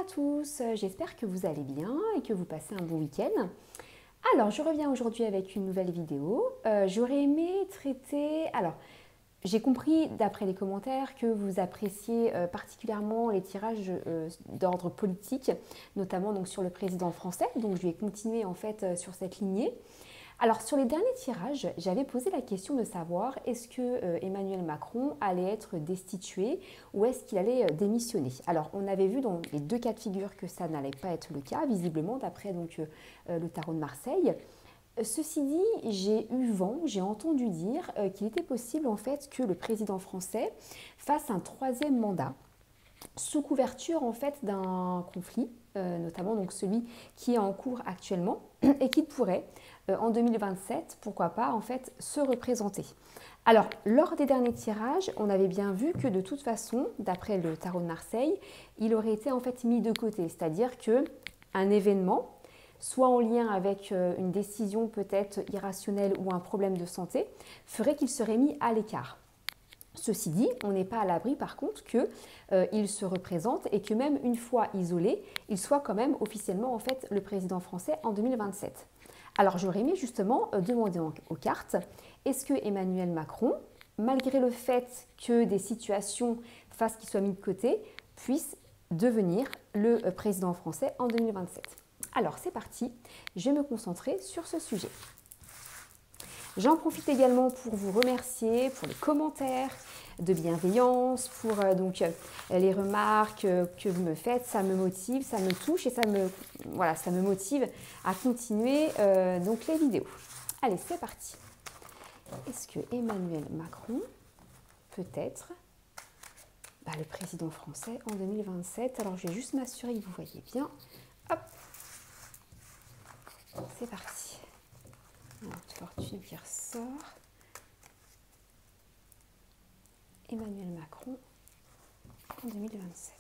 à tous, j'espère que vous allez bien et que vous passez un bon week-end. Alors, je reviens aujourd'hui avec une nouvelle vidéo. J'aurais aimé traiter... Alors, j'ai compris d'après les commentaires que vous appréciez particulièrement les tirages d'ordre politique, notamment donc, sur le président français. Donc, je vais continuer en fait sur cette lignée. Alors, sur les derniers tirages, j'avais posé la question de savoir est-ce que Emmanuel Macron allait être destitué ou est-ce qu'il allait démissionner. Alors, on avait vu dans les deux cas de figure que ça n'allait pas être le cas, visiblement, d'après donc le tarot de Marseille. Ceci dit, j'ai eu vent, j'ai entendu dire qu'il était possible en fait que le président français fasse un troisième mandat sous couverture en fait d'un conflit, notamment donc celui qui est en cours actuellement et qui pourrait en 2027, pourquoi pas en fait se représenter. Alors lors des derniers tirages, on avait bien vu que de toute façon, d'après le tarot de Marseille, il aurait été en fait mis de côté, c'est-à-dire que un événement, soit en lien avec une décision peut-être irrationnelle ou un problème de santé, ferait qu'il serait mis à l'écart. Ceci dit, on n'est pas à l'abri par contre qu'il se représente et que même une fois isolé, il soit quand même officiellement en fait le président français en 2027. Alors j'aurais aimé justement demander aux cartes, est-ce que Emmanuel Macron, malgré le fait que des situations fassent qu'il soit mis de côté, puisse devenir le président français en 2027? Alors c'est parti, je vais me concentrer sur ce sujet. J'en profite également pour vous remercier pour les commentaires de bienveillance, pour les remarques que vous me faites. Ça me motive, ça me touche et ça me motive à continuer donc les vidéos. Allez, c'est parti. Est-ce que Emmanuel Macron peut être le président français en 2027? Alors, je vais juste m'assurer que vous voyez bien. Hop, c'est parti. Fortune qui ressort. Emmanuel Macron en 2027.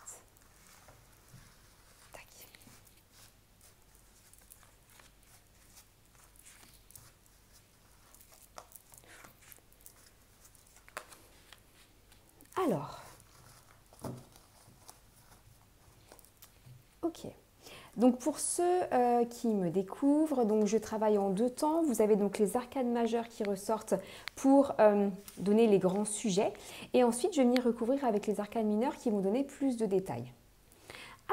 Tac. Alors, ok. Donc pour ceux qui me découvrent, donc je travaille en deux temps. Vous avez donc les arcanes majeures qui ressortent pour donner les grands sujets. Et ensuite, je vais venir recouvrir avec les arcanes mineures qui vont donner plus de détails.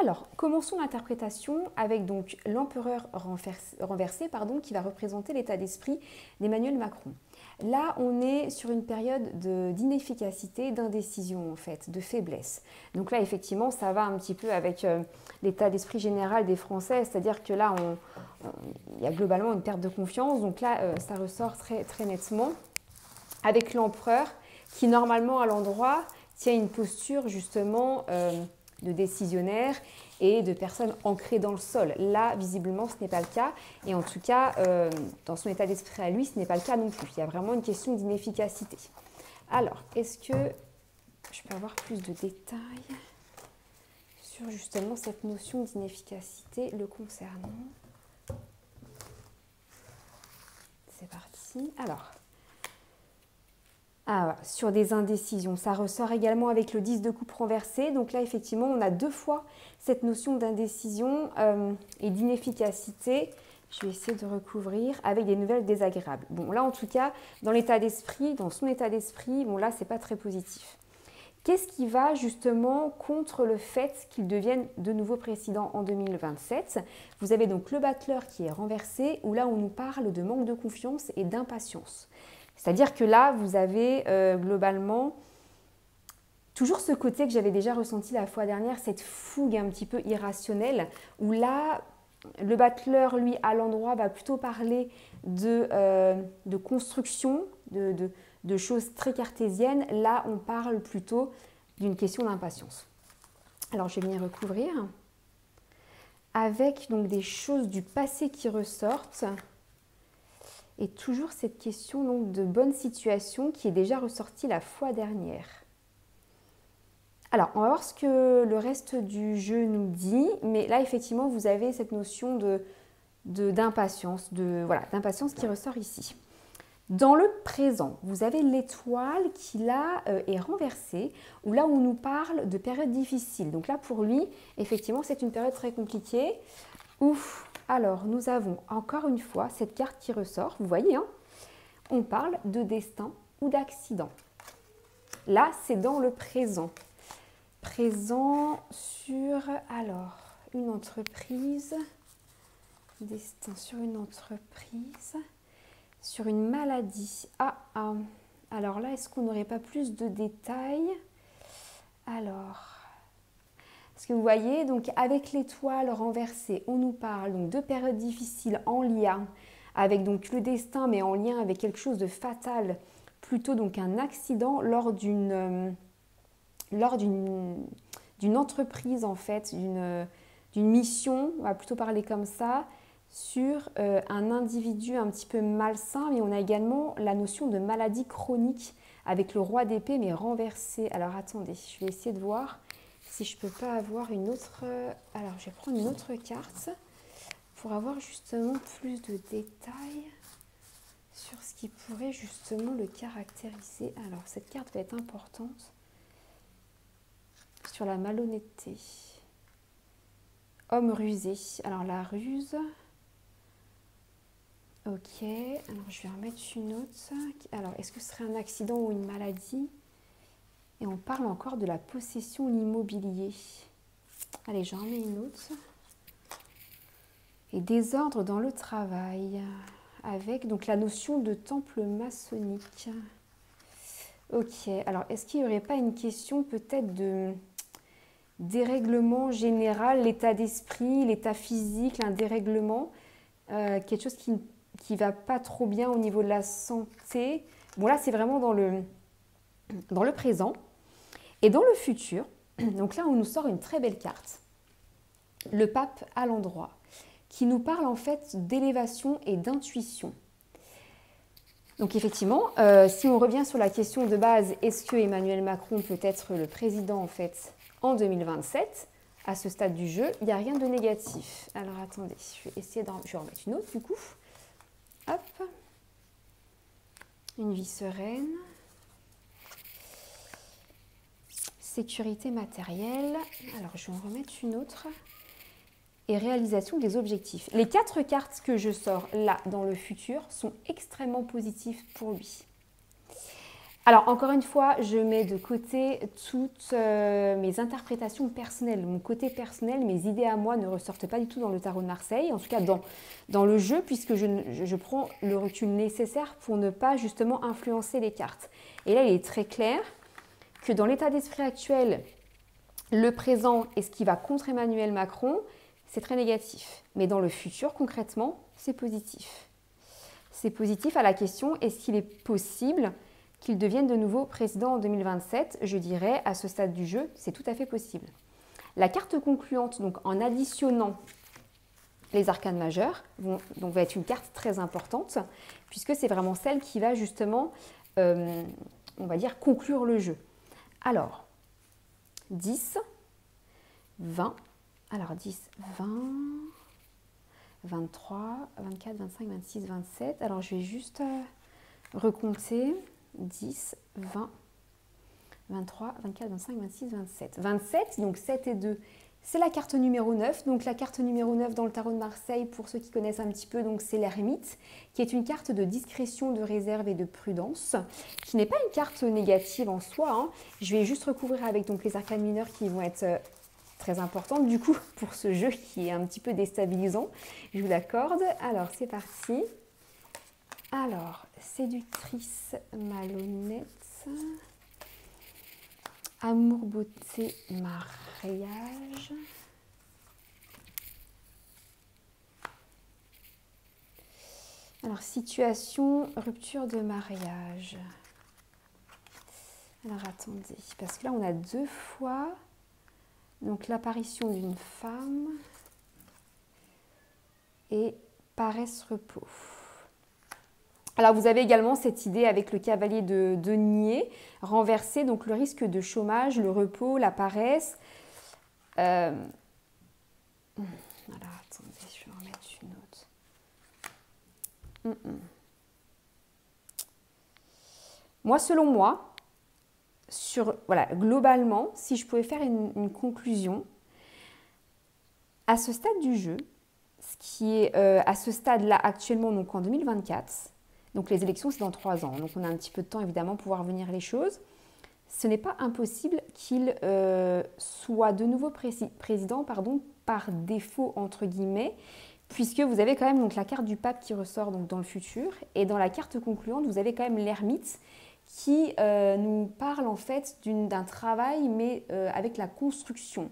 Alors, commençons l'interprétation avec donc l'empereur renversé qui va représenter l'état d'esprit d'Emmanuel Macron. Là, on est sur une période d'inefficacité, d'indécision en fait, de faiblesse. Donc là, effectivement, ça va un petit peu avec l'état d'esprit général des Français, c'est-à-dire que là, il y a globalement une perte de confiance. Donc là, ça ressort très, très nettement avec l'empereur qui, normalement, à l'endroit, tient une posture justement de décisionnaire et de personnes ancrées dans le sol. Là, visiblement, ce n'est pas le cas. Et en tout cas, dans son état d'esprit à lui, ce n'est pas le cas non plus. Il y a vraiment une question d'inefficacité. Alors, est-ce que je peux avoir plus de détails sur justement cette notion d'inefficacité le concernant? C'est parti. Alors, sur des indécisions, ça ressort également avec le 10 de coupe renversé. Donc là, effectivement, on a deux fois cette notion d'indécision et d'inefficacité. Je vais essayer de recouvrir avec des nouvelles désagréables. Bon, là, en tout cas, dans l'état d'esprit, dans son état d'esprit, bon, là, c'est pas très positif. Qu'est-ce qui va justement contre le fait qu'il devienne de nouveau président en 2027? Vous avez donc le battleur qui est renversé, où là, on nous parle de manque de confiance et d'impatience. C'est-à-dire que là, vous avez globalement toujours ce côté que j'avais déjà ressenti la fois dernière, cette fougue un petit peu irrationnelle, où là, le battleur, lui, à l'endroit, va plutôt parler de construction, de choses très cartésiennes. Là, on parle plutôt d'une question d'impatience. Alors, je vais venir recouvrir avec donc des choses du passé qui ressortent. Et toujours cette question donc, de bonne situation qui est déjà ressortie la fois dernière. Alors, on va voir ce que le reste du jeu nous dit. Mais là, effectivement, vous avez cette notion d'impatience, d'impatience qui ressort ici. Dans le présent, vous avez l'étoile qui là est renversée, ou là on nous parle de période difficile. Donc là pour lui, effectivement, c'est une période très compliquée. Ouf. Alors nous avons encore une fois cette carte qui ressort, vous voyez, hein, on parle de destin ou d'accident. Là, c'est dans le présent. Présent sur, alors, une entreprise, destin sur une entreprise, sur une maladie. Alors là, est-ce qu'on n'aurait pas plus de détails? Alors, parce que vous voyez, donc avec l'étoile renversée, on nous parle donc de périodes difficiles en lien avec donc le destin, mais en lien avec quelque chose de fatal, plutôt donc un accident lors d'une entreprise en fait, d'une mission, on va plutôt parler comme ça, sur un individu un petit peu malsain, mais on a également la notion de maladie chronique avec le roi d'épée mais renversé. Alors attendez, je vais essayer de voir si je peux pas avoir une autre... Alors je vais prendre une autre carte pour avoir justement plus de détails sur ce qui pourrait justement le caractériser. Alors cette carte va être importante sur la malhonnêteté. Homme rusé. Alors la ruse. Ok, alors je vais remettre une autre. Alors est-ce que ce serait un accident ou une maladie? Et on parle encore de la possession, l'immobilier. Allez, j'en remets une autre. Et désordre dans le travail, avec donc la notion de temple maçonnique. Ok, alors est-ce qu'il n'y aurait pas une question peut-être de dérèglement général, l'état d'esprit, l'état physique, un dérèglement, quelque chose qui ne va pas trop bien au niveau de la santé. Bon là c'est vraiment dans le présent. Et dans le futur, donc là on nous sort une très belle carte, le pape à l'endroit, qui nous parle en fait d'élévation et d'intuition. Donc effectivement, si on revient sur la question de base, est-ce que Emmanuel Macron peut être le président en fait en 2027? À ce stade du jeu, il n'y a rien de négatif. Alors attendez, je vais essayer je vais en remettre une autre du coup. Hop. Une vie sereine. Sécurité matérielle. Alors je vais en remettre une autre. Et réalisation des objectifs. Les 4 cartes que je sors là dans le futur sont extrêmement positives pour lui. Alors encore une fois, je mets de côté toutes mes interprétations personnelles. Mon côté personnel, mes idées à moi ne ressortent pas du tout dans le tarot de Marseille, en tout cas dans le jeu, puisque je prends le recul nécessaire pour ne pas justement influencer les cartes. Et là, il est très clair que dans l'état d'esprit actuel, le présent et ce qui va contre Emmanuel Macron, c'est très négatif. Mais dans le futur, concrètement, c'est positif. C'est positif à la question, est-ce qu'il est possible qu'il devienne de nouveau président en 2027? Je dirais, à ce stade du jeu, c'est tout à fait possible. La carte concluante, donc en additionnant les arcanes majeures, va être une carte très importante, puisque c'est vraiment celle qui va justement, on va dire, conclure le jeu. Alors, 10, 20, alors 10, 20, 23, 24, 25, 26, 27. Alors je vais juste recompter. 10, 20, 23, 24, 25, 26, 27. 27, donc 7 et 2, c'est la carte numéro 9. Donc la carte numéro 9 dans le tarot de Marseille, pour ceux qui connaissent un petit peu, donc c'est l'ermite, qui est une carte de discrétion, de réserve et de prudence, qui n'est pas une carte négative en soi, hein. Je vais juste recouvrir avec donc les arcanes mineures qui vont être très importantes du coup pour ce jeu qui est un petit peu déstabilisant. Je vous l'accorde. Alors c'est parti. Alors, séductrice, malhonnête, amour, beauté, mariage. Alors, situation, rupture de mariage. Alors, attendez, parce que là, on a 2 fois donc l'apparition d'une femme et paresse, repos. Alors, vous avez également cette idée avec le cavalier de denier renversé, donc le risque de chômage, le repos, la paresse. Alors, attendez, je vais en mettre une autre. Moi, selon moi, voilà, globalement, si je pouvais faire une conclusion, à ce stade du jeu, ce qui est à ce stade-là actuellement, donc en 2024, donc les élections c'est dans 3 ans, donc on a un petit peu de temps évidemment pour voir venir les choses, ce n'est pas impossible qu'il soit de nouveau président par défaut entre guillemets, puisque vous avez quand même donc, la carte du pape qui ressort donc, dans le futur, et dans la carte concluante, vous avez quand même l'ermite qui nous parle en fait d'un travail, mais avec la construction.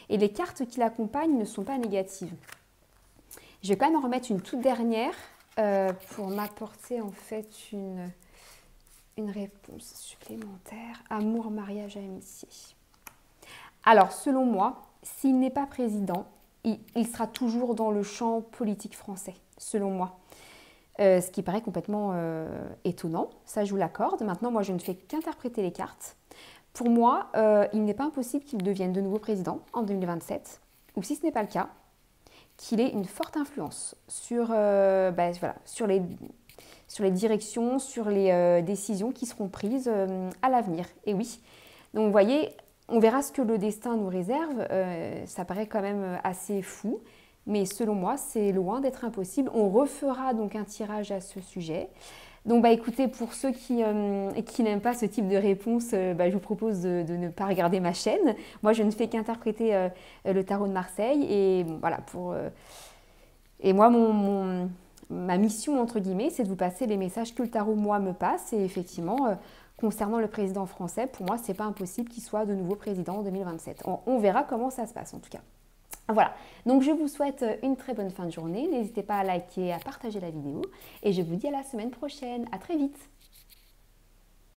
Et les cartes qui l'accompagnent ne sont pas négatives. Je vais quand même en remettre une toute dernière pour m'apporter en fait une réponse supplémentaire. Amour, mariage, amitié. Alors, selon moi, s'il n'est pas président, il sera toujours dans le champ politique français, selon moi. Ce qui paraît complètement étonnant, ça je vous l'accorde. Maintenant, moi je ne fais qu'interpréter les cartes. Pour moi, il n'est pas impossible qu'il devienne de nouveau président en 2027, ou si ce n'est pas le cas, qu'il ait une forte influence sur, voilà, sur les directions, sur les décisions qui seront prises à l'avenir. Et oui, donc vous voyez, on verra ce que le destin nous réserve, ça paraît quand même assez fou. Mais selon moi, c'est loin d'être impossible. On refera donc un tirage à ce sujet. Donc écoutez, pour ceux qui n'aiment pas ce type de réponse, je vous propose de ne pas regarder ma chaîne. Moi, je ne fais qu'interpréter le tarot de Marseille. Et voilà, et moi, ma mission, entre guillemets, c'est de vous passer les messages que le tarot, moi, me passe. Et effectivement, concernant le président français, pour moi, ce n'est pas impossible qu'il soit de nouveau président en 2027. On verra comment ça se passe, en tout cas. Voilà, donc je vous souhaite une très bonne fin de journée. N'hésitez pas à liker et à partager la vidéo. Et je vous dis à la semaine prochaine. À très vite.